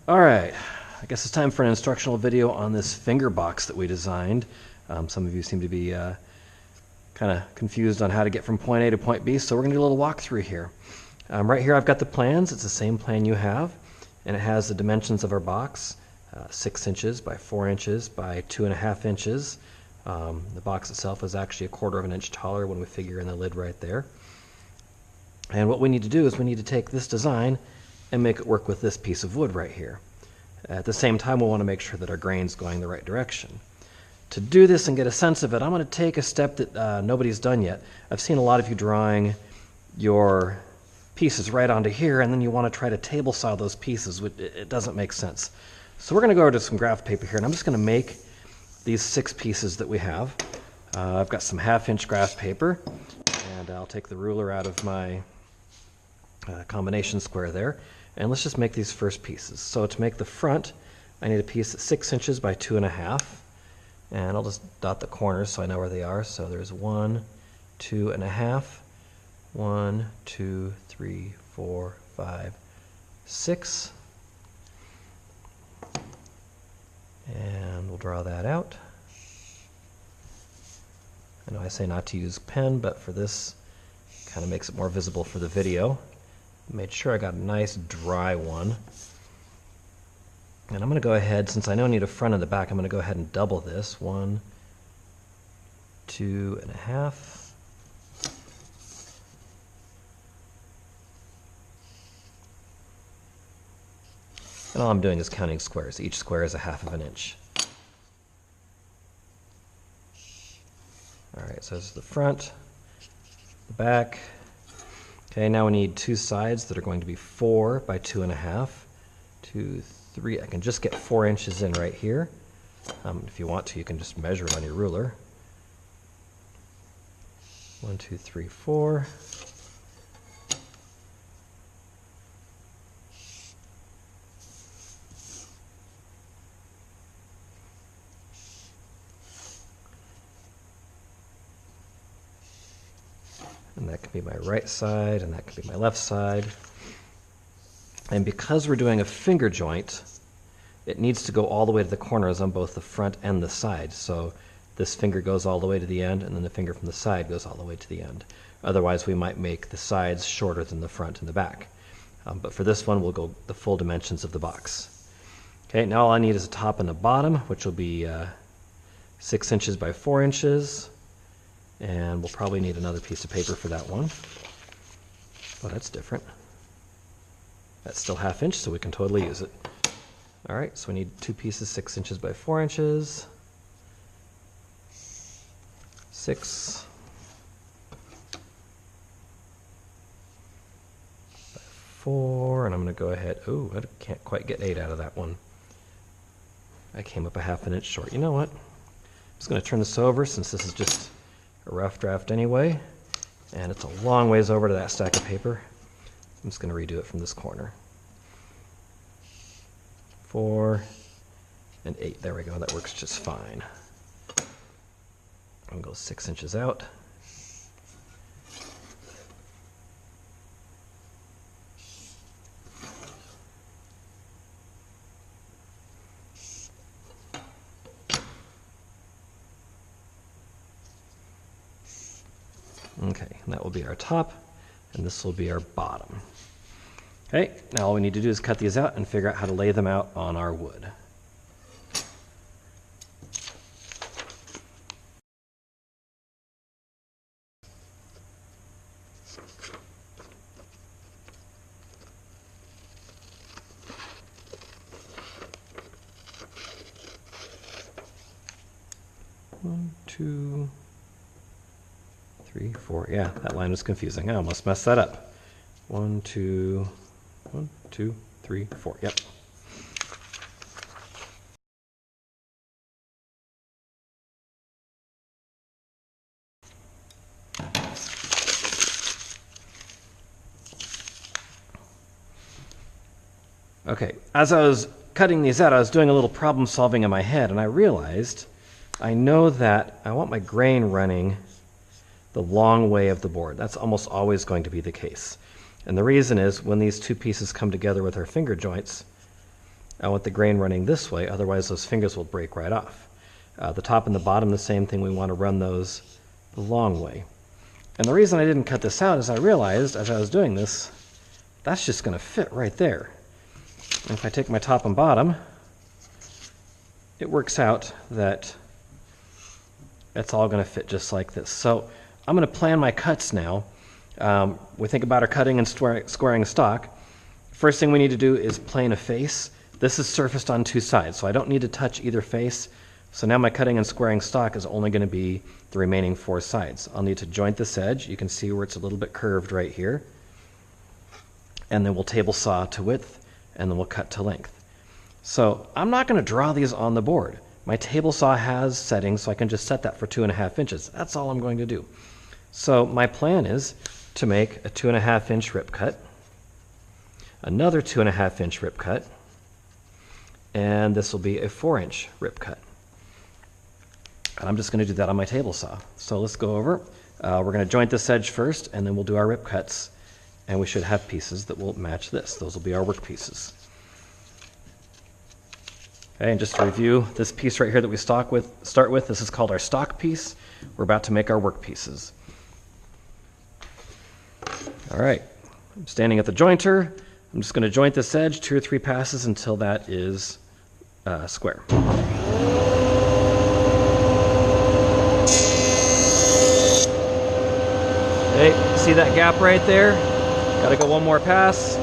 Alright, I guess it's time for an instructional video on this finger box that we designed. Some of you seem to be kind of confused on how to get from point A to point B, so we're going to do a little walkthrough here. Right here I've got the plans. It's the same plan you have, and it has the dimensions of our box, 6 inches by 4 inches by 2.5 inches. The box itself is actually 1/4 of an inch taller when we figure in the lid right there. And what we need to do is we need to take this design and make it work with this piece of wood right here. At the same time, we'll want to make sure that our grain's going the right direction. To do this and get a sense of it, I'm going to take a step that nobody's done yet. I've seen a lot of you drawing your pieces right onto here, and then you want to try to table saw those pieces. It doesn't make sense. So we're going to go over to some graph paper here, and I'm just going to make these 6 pieces that we have. I've got some 1/2 inch graph paper, and I'll take the ruler out of my combination square there, and let's just make these first pieces. So to make the front, I need a piece that's 6 inches by 2.5, and I'll just dot the corners so I know where they are. So there's 1, 2.5, 1, 2, 3, 4, 5, 6, and we'll draw that out. I know I say not to use pen, but for this, kind of makes it more visible for the video. Made sure I got a nice dry one. And I'm going to go ahead, since I know I need a front and the back, I'm going to go ahead and double this. 1, 2.5. And all I'm doing is counting squares. Each square is 1/2 of an inch. Alright, so this is the front, the back. Okay, now we need 2 sides that are going to be 4 by 2.5. 2, 3. I can just get 4 inches in right here. If you want to, you can just measure it on your ruler. 1, 2, 3, 4. And that can be my right side, and that can be my left side. And because we're doing a finger joint, it needs to go all the way to the corners on both the front and the side. So this finger goes all the way to the end, and then the finger from the side goes all the way to the end. Otherwise, we might make the sides shorter than the front and the back. But for this one, we'll go the full dimensions of the box. Okay, now all I need is a top and a bottom, which will be 6 inches by 4 inches. And we'll probably need another piece of paper for that one. Oh, that's different. That's still 1/2 inch, so we can totally use it. All right, so we need 2 pieces 6 inches by 4 inches. 6 by 4, and I'm going to go ahead. Oh, I can't quite get 8 out of that one. I came up 1/2 an inch short. You know what? I'm just going to turn this over since this is just a rough draft anyway, and it's a long ways over to that stack of paper. I'm just going to redo it from this corner. 4 and 8. There we go. That works just fine. I'm going to go 6 inches out. Okay, and that will be our top, and this will be our bottom. Okay, now all we need to do is cut these out and figure out how to lay them out on our wood. One, 2, 3, 4. Yeah, that line was confusing. I almost messed that up. 1, 2, 3, 4. Yep. Okay, as I was cutting these out, I was doing a little problem solving in my head, and I realized I know that I want my grain running the long way of the board. That's almost always going to be the case. And the reason is when these two pieces come together with our finger joints, I want the grain running this way, otherwise those fingers will break right off. The top and the bottom, the same thing, we want to run those the long way. And the reason I didn't cut this out is I realized as I was doing this, that's just going to fit right there. And if I take my top and bottom, it works out that it's all going to fit just like this. So I'm going to plan my cuts now. We think about our cutting and squaring stock. First thing we need to do is plane a face. This is surfaced on two sides, so I don't need to touch either face. So now my cutting and squaring stock is only going to be the remaining four sides. I'll need to joint this edge. You can see where it's a little bit curved right here. And then we'll table saw to width, and then we'll cut to length. So I'm not going to draw these on the board. My table saw has settings, so I can just set that for 2.5 inches. That's all I'm going to do. So my plan is to make a 2.5 inch rip cut, another 2.5 inch rip cut, and this will be a 4 inch rip cut. And I'm just going to do that on my table saw. So let's go over. We're going to joint this edge first, and then we'll do our rip cuts. And we should have pieces that will match this. Those will be our work pieces. Okay, and just to review, this piece right here that we start with, this is called our stock piece. We're about to make our work pieces. All right, I'm standing at the jointer. I'm just going to joint this edge 2 or 3 passes until that is square. Okay, see that gap right there? Got to go one more pass.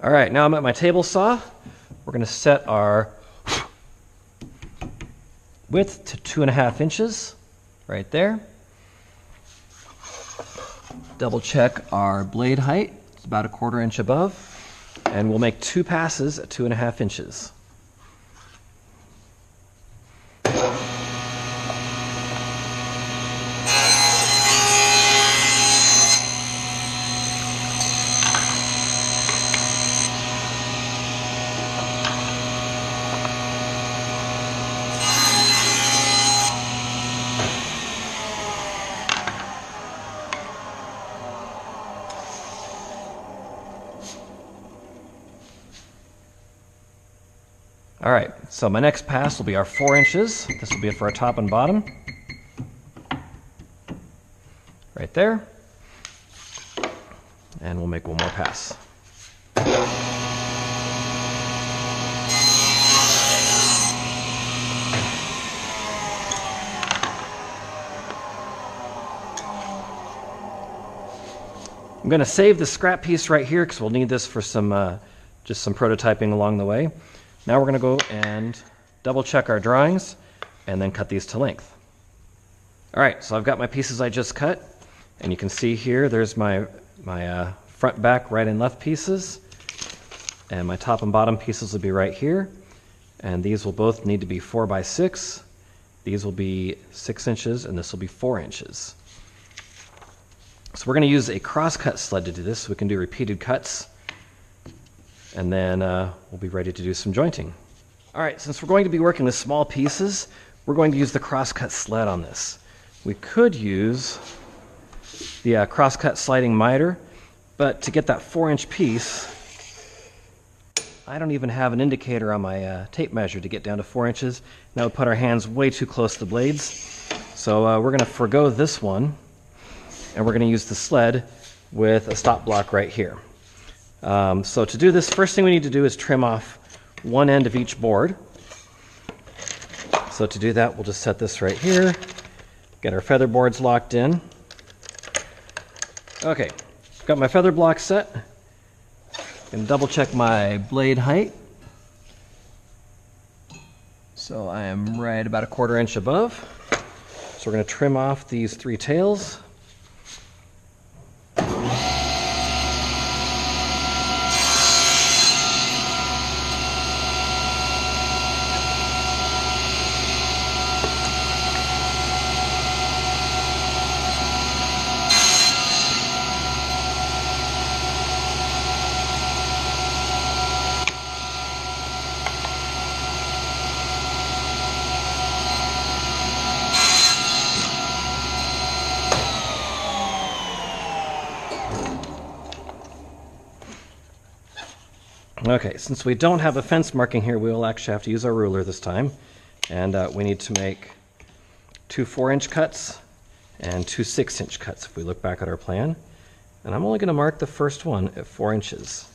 All right, now I'm at my table saw. We're going to set our width to 2.5 inches right there. Double check our blade height. It's about 1/4 inch above. And we'll make 2 passes at 2.5 inches. All right, so my next pass will be our 4 inches. This will be for our top and bottom. Right there. And we'll make one more pass. I'm going to save the scrap piece right here because we'll need this for some just some prototyping along the way. Now we're going to go and double check our drawings and then cut these to length. All right, so I've got my pieces I just cut, and you can see here there's my front, back, right, and left pieces, and my top and bottom pieces will be right here, and these will both need to be 4 by 6. These will be 6 inches, and this will be 4 inches. So we're going to use a crosscut sled to do this, so we can do repeated cuts. And then we'll be ready to do some jointing. All right, since we're going to be working with small pieces, we're going to use the crosscut sled on this. We could use the crosscut sliding miter, but to get that 4-inch piece, I don't even have an indicator on my tape measure to get down to 4 inches. That would put our hands way too close to the blades. So we're going to forgo this one, and we're going to use the sled with a stop block right here. So to do this, first thing we need to do is trim off one end of each board. So to do that, we'll just set this right here, get our feather boards locked in. Okay, got my feather block set. And double check my blade height. So I am right about 1/4 inch above. So we're going to trim off these 3 tails. Okay, since we don't have a fence marking here, we will actually have to use our ruler this time. And we need to make 2 4-inch cuts and 2 6-inch cuts if we look back at our plan. And I'm only going to mark the first one at 4 inches.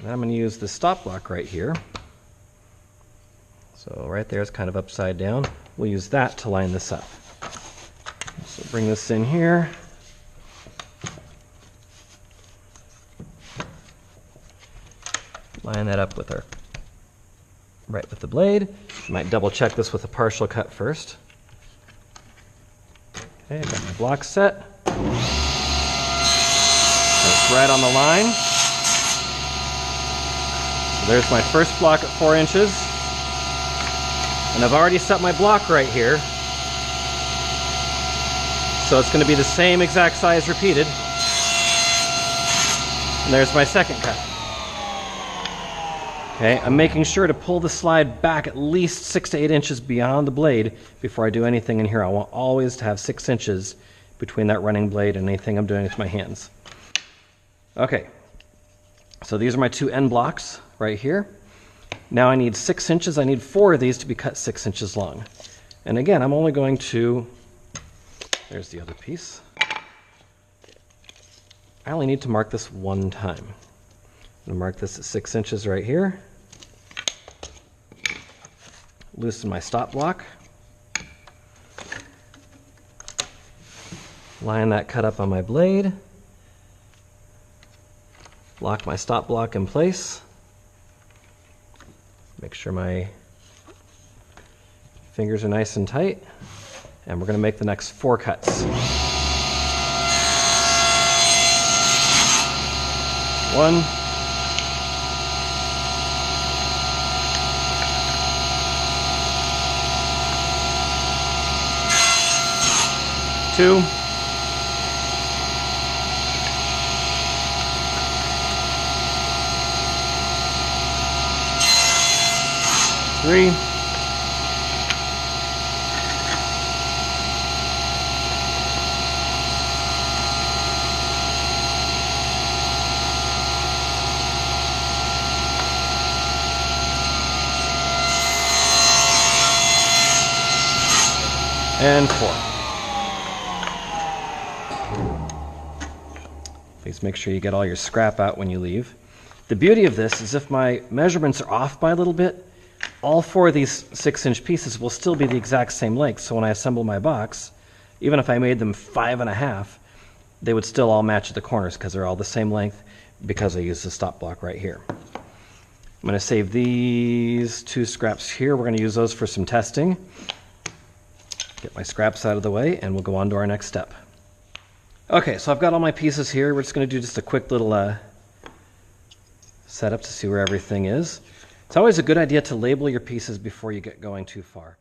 Then I'm going to use the stop block right here. So right there is kind of upside down. We'll use that to line this up. So bring this in here. Line that up with our right with the blade. You might double check this with a partial cut first. Okay, I've got my block set. It's right on the line. So there's my first block at 4 inches. And I've already set my block right here. So it's going to be the same exact size repeated. And there's my second cut. Okay, I'm making sure to pull the slide back at least 6 to 8 inches beyond the blade before I do anything in here. I want always to have 6 inches between that running blade and anything I'm doing with my hands. Okay, so these are my 2 end blocks right here. Now I need 6 inches. I need 4 of these to be cut 6 inches long. And again, I'm only going to, there's the other piece. I only need to mark this one time. I'm going to mark this at 6 inches right here. Loosen my stop block. Line that cut up on my blade. Lock my stop block in place. Make sure my fingers are nice and tight. And we're going to make the next 4 cuts. 1, 2, 3, 4. Please make sure you get all your scrap out when you leave. The beauty of this is if my measurements are off by a little bit, all 4 of these 6-inch pieces will still be the exact same length. So when I assemble my box, even if I made them 5.5, they would still all match at the corners because they're all the same length because I use the stop block right here. I'm going to save these 2 scraps here. We're going to use those for some testing. Get my scraps out of the way and we'll go on to our next step. Okay, so I've got all my pieces here. We're just going to do just a quick little setup to see where everything is. It's always a good idea to label your pieces before you get going too far.